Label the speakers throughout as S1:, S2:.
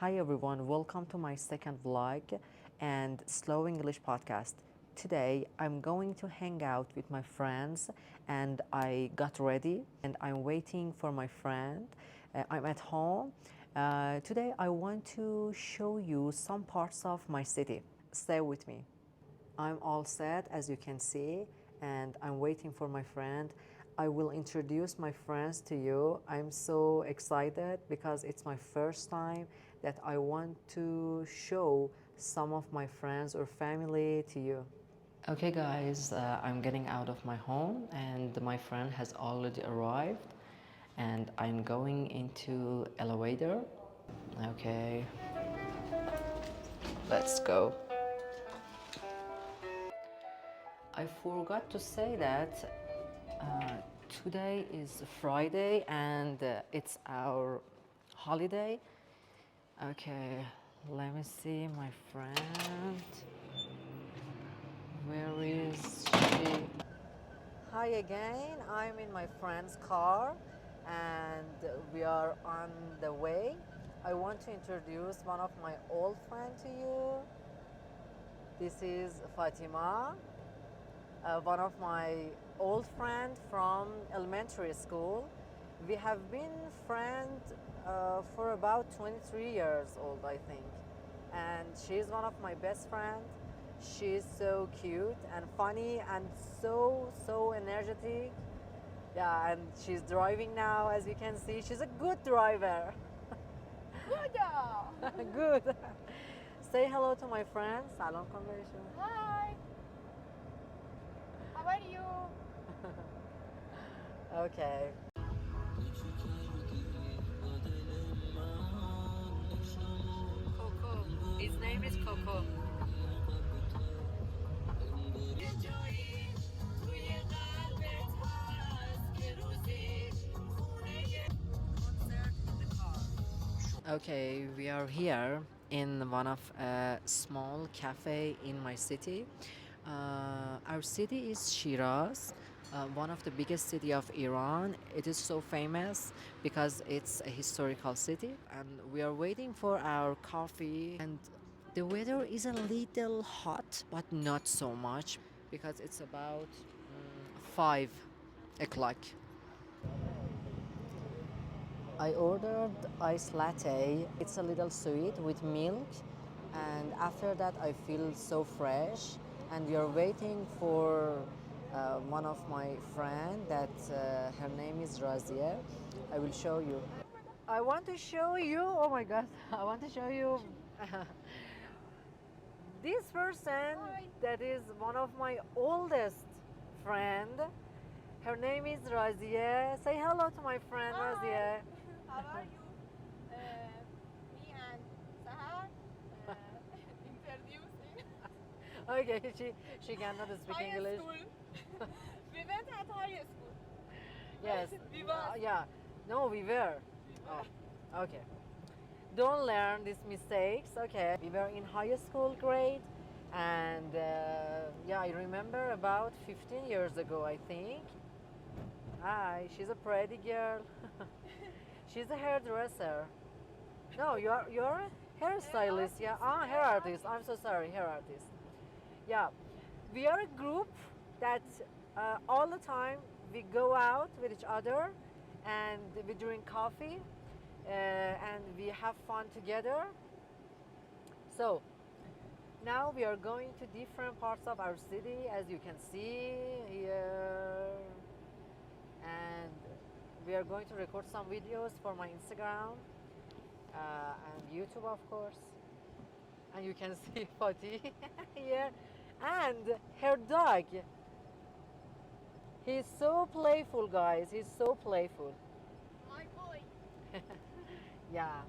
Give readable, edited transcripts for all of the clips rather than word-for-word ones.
S1: Hi everyone, welcome to my second vlog and Slow English podcast. Today I'm going to hang out with my friends and I got ready and I'm waiting for my friend. I'm at home. Today I want to show you some parts of my city. Stay with me. I'm all set as you can see and I'm waiting for my friend. I will introduce my friends to you. I'm so excited because it's my first time that I want to show some of my friends or family to you. Okay guys, I'm getting out of my home and my friend has already arrived and I'm going into elevator. Okay, let's go. I forgot to say that today is Friday and it's our holiday. Okay, let me see my friend. Where is she? Hi again, I'm in my friend's car and we are on the way. I want to introduce one of my old friends to you. This is Fatima, one of my old friend from elementary school. We have been friends for about 23 years old, I think. And she's one of my best friends. She's so cute and funny and so energetic. Yeah, and she's driving now, as you can see. She's a good driver. Good. Good. Say hello to my friends. سلام کن بهشون.
S2: Hi, how are you?
S1: Okay. Coco. His name is Coco. Okay, we are here in one of a small cafe in my city. Our city is Shiraz, one of the biggest city of Iran. It is so famous because it's a historical city, and we are waiting for our coffee. And the weather is a little hot, but not so much because it's about 5 o'clock. I ordered iced latte. It's a little sweet with milk, and after that I feel so fresh. And we are waiting for one of my friend that her name is Razia. I will show you. I want to show you. Oh my God! I want to show you this person that is one of my oldest friend. Her name is Razia. Say hello to my friend Razia.
S2: How are you? Me and Sahar introducing
S1: Okay, she cannot speak
S2: high
S1: English.
S2: school. We went at high school.
S1: Yes.
S2: We was.
S1: Yeah. No, we were. Oh, okay. Don't learn these mistakes. Okay. We were in high school grade, and yeah, I remember about 15 years ago, I think. Hi, she's a pretty girl. She's a hairdresser. No, you're a hairstylist. Yeah. Ah, hair artist. I'm so sorry, hair artist. Yeah, we are a group that all the time we go out with each other and we drink coffee and we have fun together. So now we are going to different parts of our city, as you can see here, and we are going to record some videos for my Instagram and YouTube, of course. And you can see Fatih here and her dog. He's so playful, guys. He's so playful.
S2: My boy.
S1: Yeah.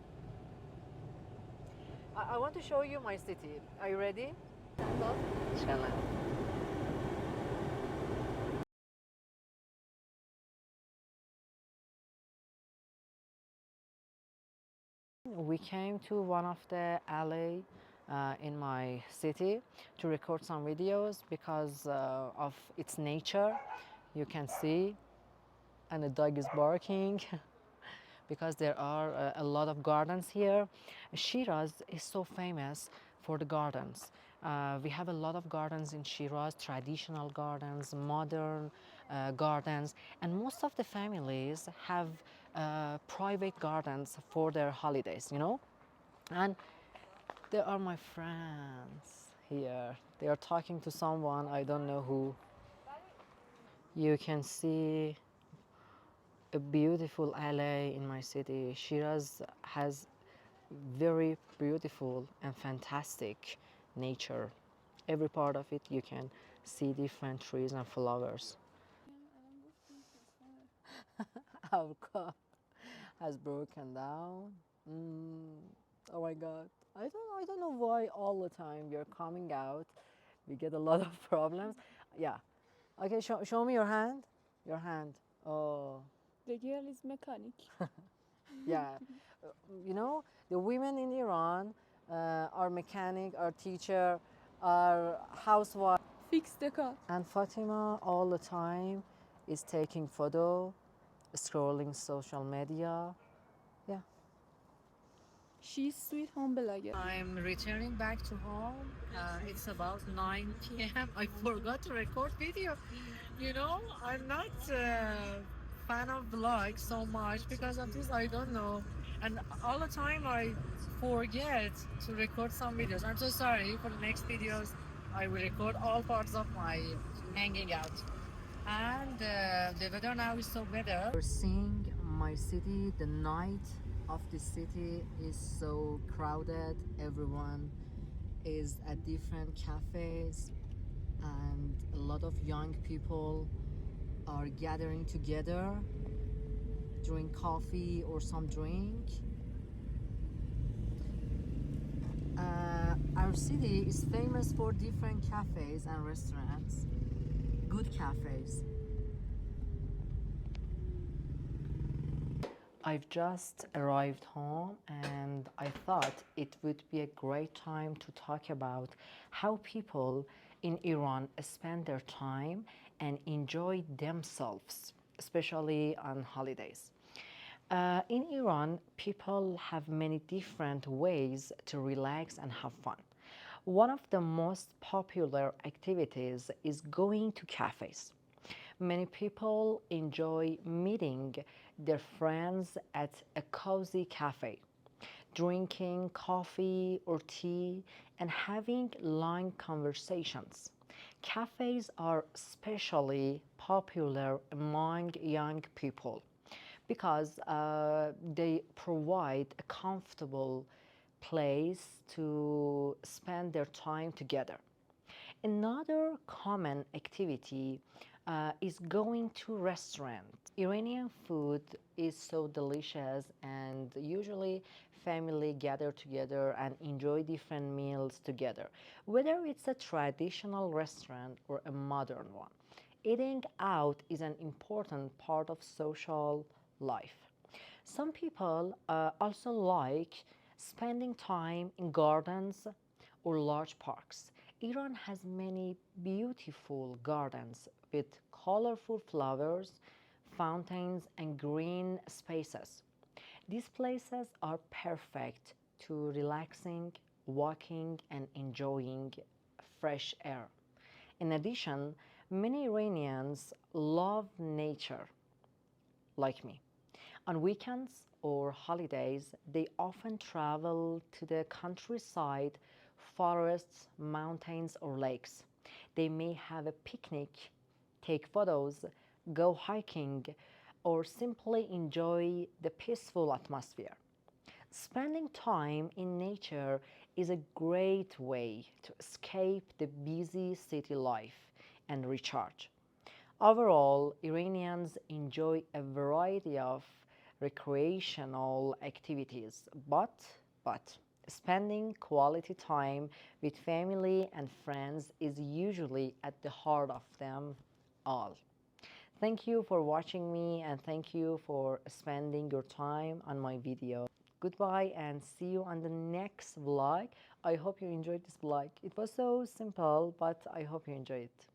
S1: I want to show you my city. Are you ready? Inshallah. We came to one of the alley in my city to record some videos because of its nature. You can see, and the dog is barking. because there are a lot of gardens here. Shiraz is so famous for the gardens. We have a lot of gardens in Shiraz, traditional gardens, modern gardens, and most of the families have private gardens for their holidays, you know? And there are my friends here. They are talking to someone, I don't know who. You can see a beautiful alley in my city. Shiraz has very beautiful and fantastic nature. Every part of it you can see different trees and flowers. Our car has broken down. Mm, oh my God. I don't know why all the time we are coming out. We get a lot of problems. Yeah. Okay, show me your hand. Your hand. Oh,
S2: The girl is mechanic.
S1: yeah. You know, the women in Iran are mechanic, are teacher, are housewife.
S2: Fix the car.
S1: And Fatima all the time is taking photo, scrolling social media. Yeah.
S2: She's sweet home blogger.
S1: I'm returning back to home. It's about 9 p.m. I forgot to record video. You know, I'm not fan of vlogs so much because of this. I don't know, and all the time I forget to record some videos. I'm so sorry. For the next videos, I will record all parts of my hanging out. And the weather now is so better. We're seeing my city. The night of the city is so crowded. Everyone is at different cafes, and a lot of young people are gathering together, drink coffee or some drink. Our city is famous for different cafes and restaurants, good cafes. I've just arrived home and I thought it would be a great time to talk about how people in Iran spend their time and enjoy themselves, especially on holidays. In Iran, people have many different ways to relax and have fun. One of the most popular activities is going to cafes. Many people enjoy meeting their friends at a cozy cafe, drinking coffee or tea, and having long conversations. Cafes are especially popular among young people because they provide a comfortable place to spend their time together. Another common activity is going to restaurants. Iranian food is so delicious, and usually family gather together and enjoy different meals together, whether it's a traditional restaurant or a modern one. Eating out is an important part of social life. Some people also like spending time in gardens or large parks. Iran has many beautiful gardens with colorful flowers, fountains, and green spaces. These places are perfect to relaxing, walking, and enjoying fresh air. In addition, many Iranians love nature like me. On weekends or holidays, they often travel to the countryside, forests, mountains, or lakes. They may have a picnic, take photos, go hiking, or simply enjoy the peaceful atmosphere. Spending time in nature is a great way to escape the busy city life and recharge. Overall, Iranians enjoy a variety of recreational activities, but spending quality time with family and friends is usually at the heart of them all. Thank you for watching me and thank you for spending your time on my video. Goodbye and see you on the next vlog. I hope you enjoyed this vlog. It was so simple, but I hope you enjoyed it.